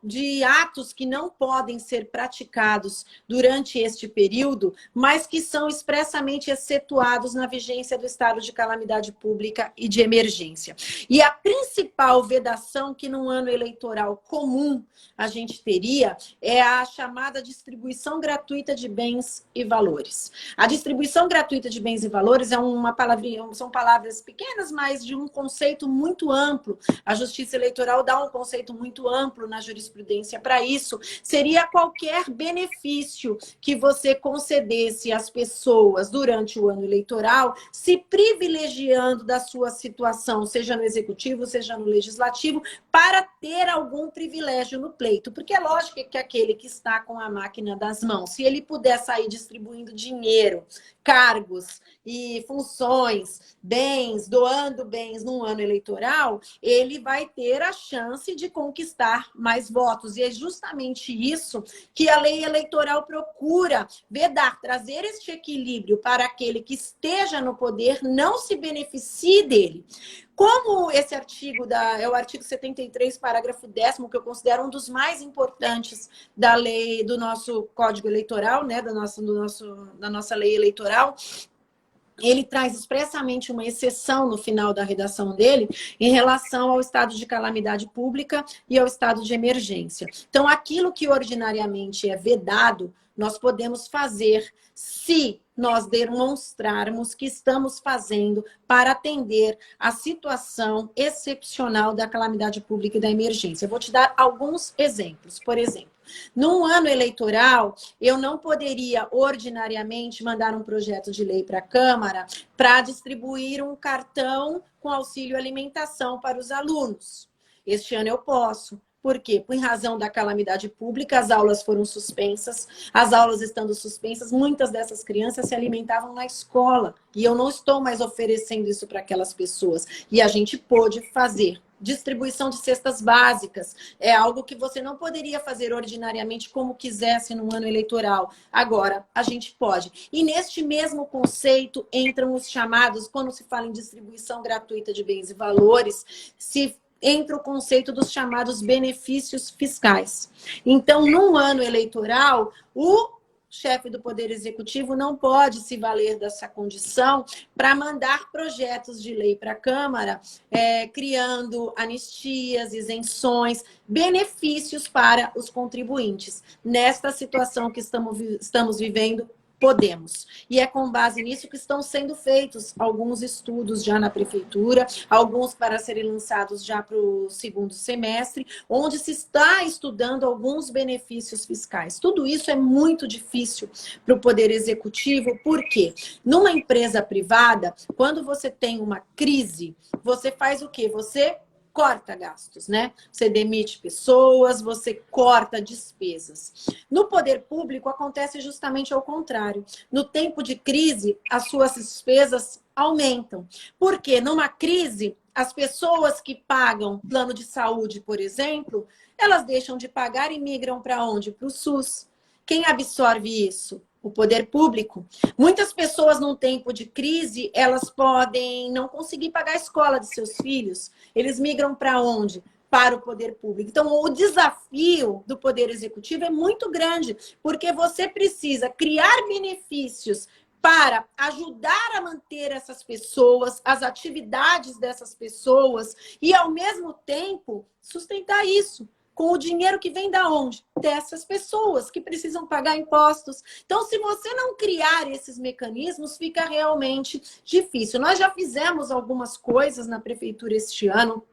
de atos que não podem ser praticados durante este período, mas que são expressamente excetuados na vigência do estado de calamidade pública e de emergência. E a principal vedação que num ano eleitoral comum a gente teria é a chamada distribuição gratuita de bens e valores. A distribuição gratuita de bens e valores são palavras pequenas, mas de um conceito muito amplo. A Justiça Eleitoral dá um conceito muito amplo na jurisprudência para isso. Seria qualquer benefício que você concedesse às pessoas durante o ano eleitoral, se privilegiando da sua situação, seja no executivo, seja no legislativo, para ter algum privilégio no pleito. Porque é lógico que aquele que está com a máquina das mãos, se ele puder sair distribuindo dinheiro, cargos e funções, bens, doando bens num ano eleitoral, ele vai ter a chance de conquistar mais votos. E é justamente isso que a lei eleitoral procura vedar, trazer este equilíbrio para aquele que esteja no poder não se beneficie dele. Como esse artigo é o artigo 73, parágrafo 10º, que eu considero um dos mais importantes da lei, do nosso Código Eleitoral, né, da nossa lei eleitoral, ele traz expressamente uma exceção no final da redação dele em relação ao estado de calamidade pública e ao estado de emergência. Então, aquilo que ordinariamente é vedado, nós podemos fazer se nós demonstrarmos que estamos fazendo para atender a situação excepcional da calamidade pública e da emergência. Eu vou te dar alguns exemplos. Por exemplo, num ano eleitoral, eu não poderia ordinariamente mandar um projeto de lei para a Câmara para distribuir um cartão com auxílio alimentação para os alunos. Este ano eu posso. Por quê? Por razão da calamidade pública, as aulas foram suspensas. As aulas estando suspensas, muitas dessas crianças se alimentavam na escola. E eu não estou mais oferecendo isso para aquelas pessoas. E a gente pôde fazer. Distribuição de cestas básicas é algo que você não poderia fazer ordinariamente como quisesse no ano eleitoral. Agora, a gente pode. E neste mesmo conceito entram os chamados, quando se fala em distribuição gratuita de bens e valores, se entra o conceito dos chamados benefícios fiscais. Então, num ano eleitoral, o chefe do Poder Executivo não pode se valer dessa condição para mandar projetos de lei para a Câmara, criando anistias, isenções, benefícios para os contribuintes. Nesta situação que estamos vivendo, podemos. E é com base nisso que estão sendo feitos alguns estudos já na Prefeitura, alguns para serem lançados já para o segundo semestre, onde se está estudando alguns benefícios fiscais. Tudo isso é muito difícil para o Poder Executivo, porque numa empresa privada, quando você tem uma crise, você faz o quê? Você corta gastos, né? Você demite pessoas, você corta despesas. No poder público acontece justamente ao contrário. No tempo de crise, as suas despesas aumentam. Porque numa crise, as pessoas que pagam plano de saúde, por exemplo, elas deixam de pagar e migram para onde? Para o SUS. Quem absorve isso? O poder público. Muitas pessoas, num tempo de crise, elas podem não conseguir pagar a escola de seus filhos. Eles migram para onde? Para o poder público. Então, o desafio do Poder Executivo é muito grande, porque você precisa criar benefícios para ajudar a manter essas pessoas, as atividades dessas pessoas e, ao mesmo tempo, sustentar isso com o dinheiro que vem da onde? Dessas pessoas que precisam pagar impostos. Então, se você não criar esses mecanismos, fica realmente difícil. Nós já fizemos algumas coisas na Prefeitura este ano.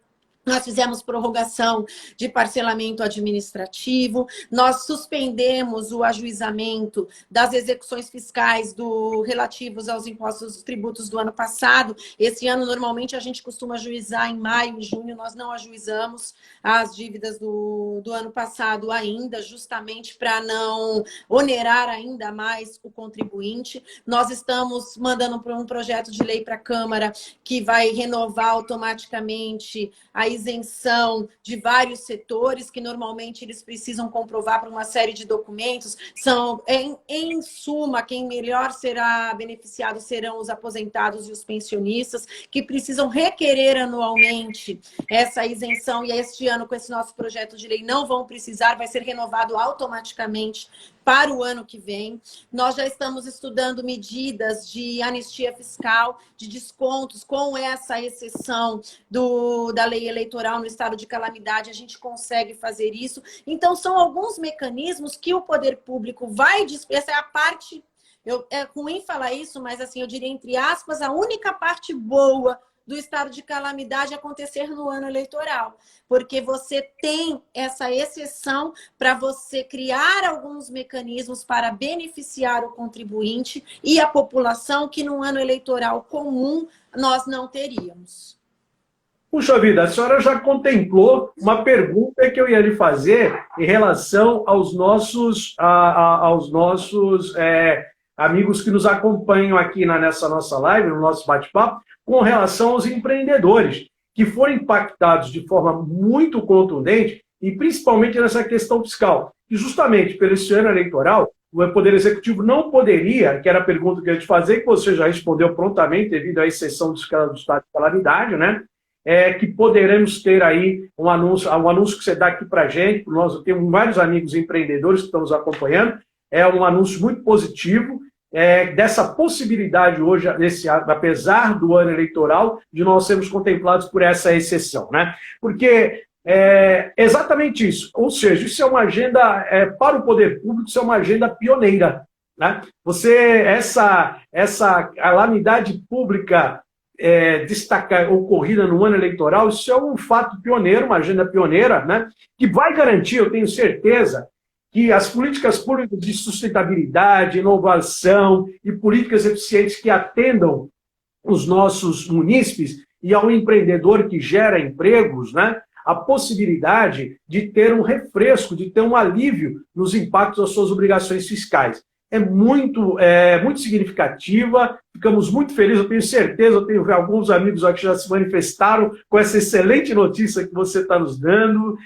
Nós fizemos prorrogação de parcelamento administrativo, nós suspendemos o ajuizamento das execuções fiscais relativos aos impostos e tributos do ano passado. Esse ano, normalmente, a gente costuma ajuizar em maio e junho, nós não ajuizamos as dívidas do ano passado ainda, justamente para não onerar ainda mais o contribuinte. Nós estamos mandando um projeto de lei para a Câmara que vai renovar automaticamente a isenção de vários setores que normalmente eles precisam comprovar para uma série de documentos. Em suma, quem melhor será beneficiado serão os aposentados e os pensionistas, que precisam requerer anualmente essa isenção, e este ano, com esse nosso projeto de lei, não vão precisar, vai ser renovado automaticamente para o ano que vem. Nós já estamos estudando medidas de anistia fiscal, de descontos, com essa exceção da lei eleitoral no estado de calamidade, a gente consegue fazer isso. Então, são alguns mecanismos que o poder público vai... Essa é a parte... É ruim falar isso, mas assim, eu diria, entre aspas, a única parte boa do estado de calamidade acontecer no ano eleitoral, porque você tem essa exceção para você criar alguns mecanismos para beneficiar o contribuinte e a população que no ano eleitoral comum nós não teríamos. Puxa vida, a senhora já contemplou uma pergunta que eu ia lhe fazer em relação aos nossos, amigos que nos acompanham aqui nessa nossa live, no nosso bate-papo, com relação aos empreendedores, que foram impactados de forma muito contundente, e principalmente nessa questão fiscal, que justamente pelo esse ano eleitoral, o Poder Executivo não poderia, que era a pergunta que eu ia te fazer, que você já respondeu prontamente, devido à exceção do estado de calamidade, né? Que poderemos ter aí um anúncio que você dá aqui para a gente, nós temos vários amigos empreendedores que estão nos acompanhando, é um anúncio muito positivo, dessa possibilidade hoje, apesar do ano eleitoral, de nós sermos contemplados por essa exceção, né? Porque é exatamente isso, ou seja, isso é uma agenda, para o poder público, isso é uma agenda pioneira, né? Essa calamidade pública ocorrida no ano eleitoral, isso é um fato pioneiro, uma agenda pioneira, né? Que vai garantir, eu tenho certeza, que as políticas públicas de sustentabilidade, inovação e políticas eficientes que atendam os nossos munícipes e ao empreendedor que gera empregos, né, a possibilidade de ter um refresco, de ter um alívio nos impactos das suas obrigações fiscais. É muito significativa, ficamos muito felizes, eu tenho certeza, eu tenho alguns amigos aqui que já se manifestaram com essa excelente notícia que você está nos dando.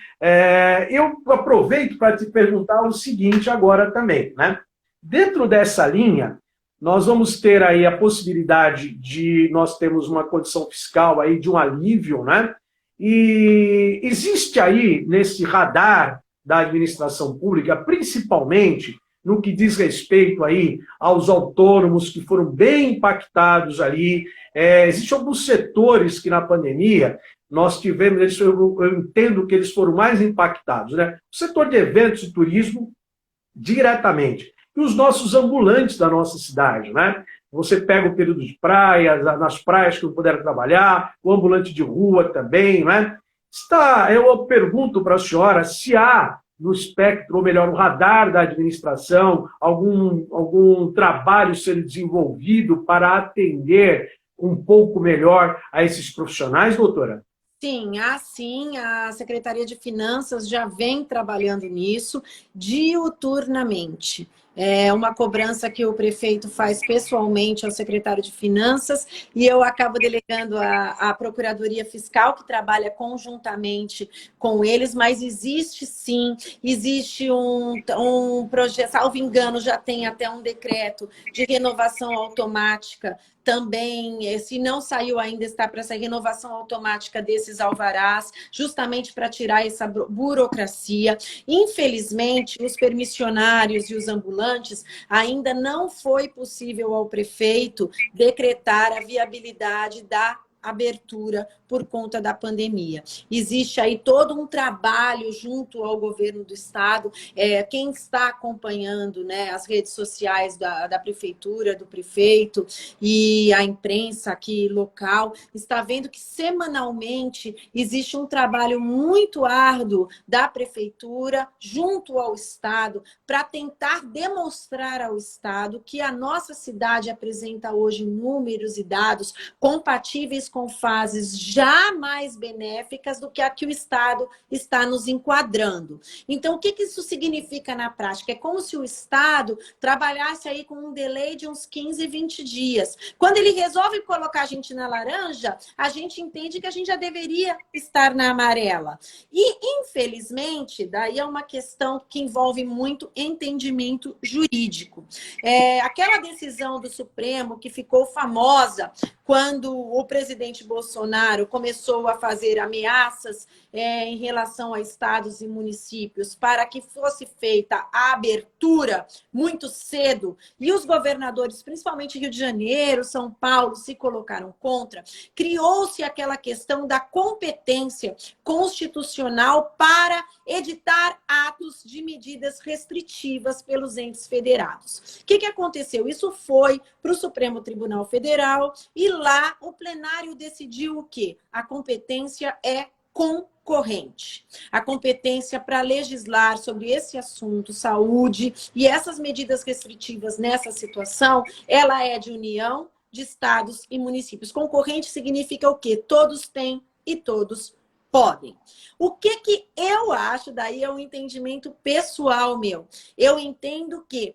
Eu aproveito para te perguntar o seguinte agora também, né? Dentro dessa linha, nós vamos ter aí a possibilidade de nós termos uma condição fiscal aí de um alívio, né? E existe aí, nesse radar da administração pública, principalmente no que diz respeito aí aos autônomos que foram bem impactados ali. Existem alguns setores que na pandemia nós tivemos, eu entendo que eles foram mais impactados, né? O setor de eventos e turismo, diretamente. E os nossos ambulantes da nossa cidade, né? Você pega o período de praias, nas praias que não puderam trabalhar, o ambulante de rua também, né? Eu pergunto para a senhora se há no espectro, ou melhor, no radar da administração, algum trabalho sendo desenvolvido para atender um pouco melhor a esses profissionais, doutora? Sim, a Secretaria de Finanças já vem trabalhando nisso diuturnamente. É uma cobrança que o prefeito faz pessoalmente ao secretário de Finanças e eu acabo delegando à Procuradoria Fiscal, que trabalha conjuntamente com eles, mas existe sim, existe um projeto, salvo engano, já tem até um decreto de renovação automática também, se não saiu ainda, está para sair renovação automática desses alvarás, justamente para tirar essa burocracia. Infelizmente, os permissionários e os ambulantes, ainda não foi possível ao prefeito decretar a viabilidade da abertura por conta da pandemia. Existe aí todo um trabalho junto ao governo do estado. Quem está acompanhando, né, as redes sociais da prefeitura, do prefeito e a imprensa aqui local, está vendo que semanalmente existe um trabalho muito árduo da prefeitura junto ao estado para tentar demonstrar ao estado que a nossa cidade apresenta hoje números e dados compatíveis com fases já mais benéficas do que a que o Estado está nos enquadrando. Então, o que isso significa na prática? É como se o Estado trabalhasse aí com um delay de uns 15, 20 dias. Quando ele resolve colocar a gente na laranja, a gente entende que a gente já deveria estar na amarela. E, infelizmente, daí é uma questão que envolve muito entendimento jurídico. Aquela decisão do Supremo que ficou famosa quando o presidente Bolsonaro começou a fazer ameaças em relação a estados e municípios para que fosse feita a abertura muito cedo, e os governadores, principalmente Rio de Janeiro, São Paulo, se colocaram contra, criou-se aquela questão da competência constitucional para editar atos de medidas restritivas pelos entes federados. O que aconteceu? Isso foi para o Supremo Tribunal Federal e lá o plenário decidiu o quê? A competência é concorrente. A competência para legislar sobre esse assunto, saúde, e essas medidas restritivas nessa situação, ela é de união de estados e municípios. Concorrente significa o quê? Todos têm e todos podem. O que eu acho, daí é um entendimento pessoal meu. Eu entendo que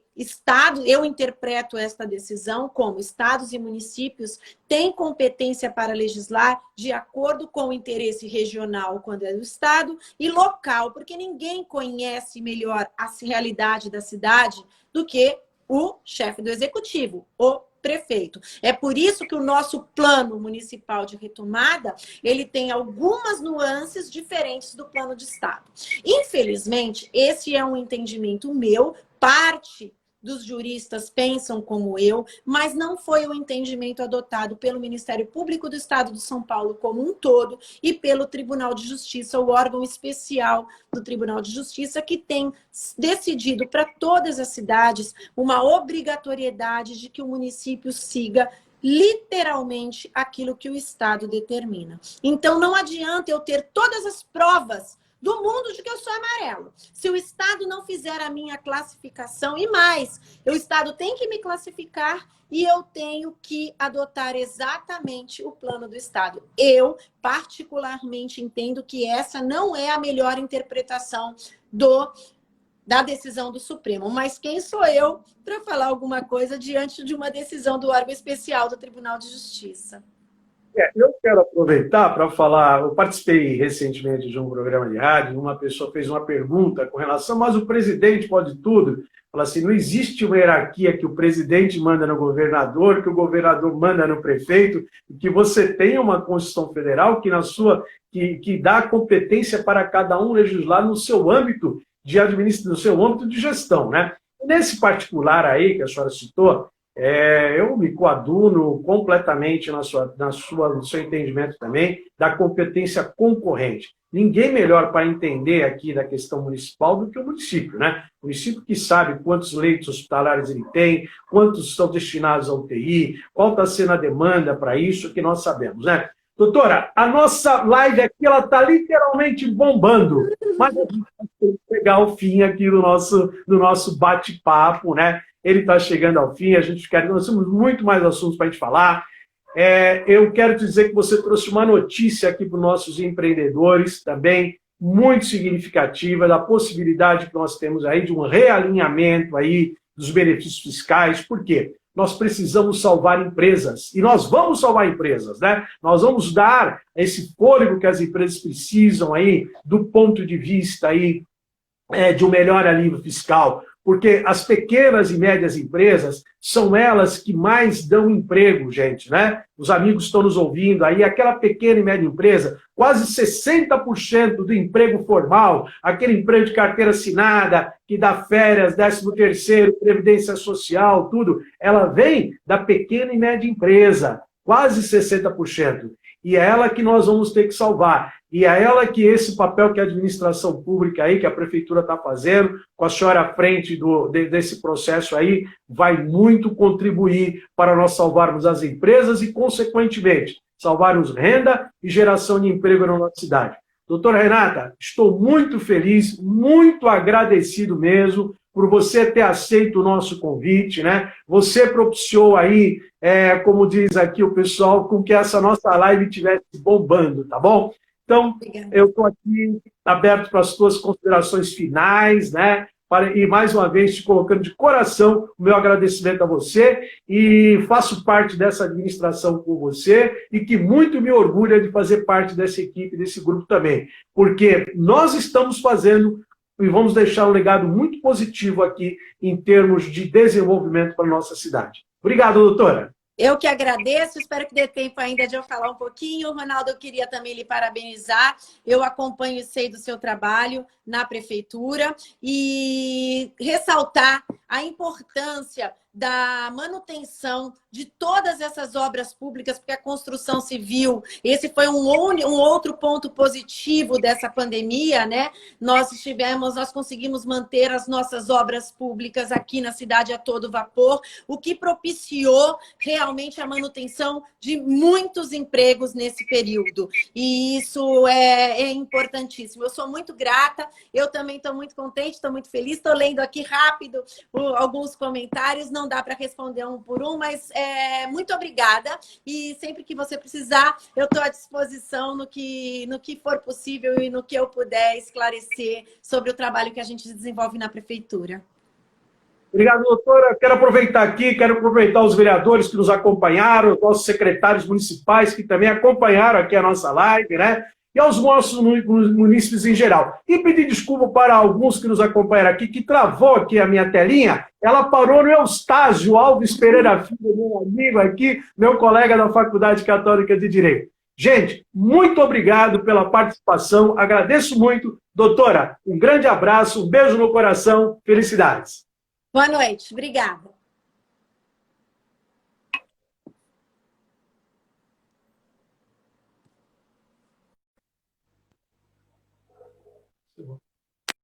eu interpreto esta decisão como estados e municípios têm competência para legislar de acordo com o interesse regional, quando é do estado, e local, porque ninguém conhece melhor a realidade da cidade do que o chefe do executivo, o prefeito. É por isso que o nosso plano municipal de retomada, ele tem algumas nuances diferentes do plano de estado. Infelizmente, esse é um entendimento meu, parte dos juristas pensam como eu, mas não foi o entendimento adotado pelo Ministério Público do Estado de São Paulo como um todo e pelo Tribunal de Justiça, o órgão especial do Tribunal de Justiça, que tem decidido para todas as cidades uma obrigatoriedade de que o município siga literalmente aquilo que o Estado determina. Então, não adianta eu ter todas as provas do mundo de que eu sou amarelo. Se o Estado não fizer a minha classificação, e mais, o Estado tem que me classificar e eu tenho que adotar exatamente o plano do Estado. Eu, particularmente, entendo que essa não é a melhor interpretação da decisão do Supremo. Mas quem sou eu para falar alguma coisa diante de uma decisão do órgão especial do Tribunal de Justiça? Eu quero aproveitar para falar, eu participei recentemente de um programa de rádio, uma pessoa fez uma pergunta com relação, mas o presidente pode tudo. Fala assim, não existe uma hierarquia que o presidente manda no governador, que o governador manda no prefeito, que você tem uma Constituição Federal que dá competência para cada um legislar no seu âmbito de administração, no seu âmbito de gestão, né? Nesse particular aí que a senhora citou, eu me coaduno completamente no seu entendimento também da competência concorrente. Ninguém melhor para entender aqui da questão municipal do que o município, né? O município que sabe quantos leitos hospitalares ele tem, quantos são destinados ao UTI, qual está sendo a demanda para isso, que nós sabemos, né? Doutora, a nossa live aqui, ela está literalmente bombando, mas a gente tem que pegar o fim aqui do nosso bate-papo, né? Ele está chegando ao fim, nós temos muito mais assuntos para a gente falar. Eu quero te dizer que você trouxe uma notícia aqui para os nossos empreendedores também, muito significativa, da possibilidade que nós temos aí de um realinhamento aí dos benefícios fiscais. Por quê? Nós precisamos salvar empresas, e nós vamos salvar empresas, né? Nós vamos dar esse fôlego que as empresas precisam aí, do ponto de vista aí, de um melhor alívio fiscal, porque as pequenas e médias empresas são elas que mais dão emprego, gente, né? Os amigos estão nos ouvindo aí, aquela pequena e média empresa, quase 60% do emprego formal, aquele emprego de carteira assinada, que dá férias, 13º, previdência social, tudo, ela vem da pequena e média empresa, quase 60%. E é ela que nós vamos ter que salvar. E é ela que esse papel que a administração pública aí, que a prefeitura está fazendo, com a senhora à frente desse processo aí, vai muito contribuir para nós salvarmos as empresas e, consequentemente, salvarmos renda e geração de emprego na nossa cidade. Doutora Renata, estou muito feliz, muito agradecido mesmo por você ter aceito o nosso convite, né? Você propiciou aí, como diz aqui o pessoal, com que essa nossa live estivesse bombando, tá bom? Então, eu estou aqui aberto para as suas considerações finais, né? E, mais uma vez, te colocando de coração o meu agradecimento a você, e faço parte dessa administração com você, e que muito me orgulha de fazer parte dessa equipe, desse grupo também, porque nós estamos fazendo e vamos deixar um legado muito positivo aqui em termos de desenvolvimento para a nossa cidade. Obrigado, doutora. Eu que agradeço, espero que dê tempo ainda de eu falar um pouquinho. Ronaldo, eu queria também lhe parabenizar. Eu acompanho e sei do seu trabalho na prefeitura e ressaltar a importância da manutenção de todas essas obras públicas, porque a construção civil, esse foi um outro ponto positivo dessa pandemia, né? Nós conseguimos manter as nossas obras públicas aqui na cidade a todo vapor, o que propiciou realmente a manutenção de muitos empregos nesse período. E isso é importantíssimo. Eu sou muito grata, eu também estou muito contente, estou muito feliz, estou lendo aqui rápido alguns comentários, não dá para responder um por um, mas muito obrigada, e sempre que você precisar, eu estou à disposição no que for possível e no que eu puder esclarecer sobre o trabalho que a gente desenvolve na prefeitura. Obrigado, doutora. Quero aproveitar os vereadores que nos acompanharam, os nossos secretários municipais que também acompanharam aqui a nossa live, né? E aos nossos munícipes em geral. E pedir desculpa para alguns que nos acompanharam aqui, que travou aqui a minha telinha, ela parou no Eustágio Alves Pereira Filho, meu amigo aqui, meu colega da Faculdade Católica de Direito. Gente, muito obrigado pela participação, agradeço muito. Doutora, um grande abraço, um beijo no coração, felicidades. Boa noite, obrigada.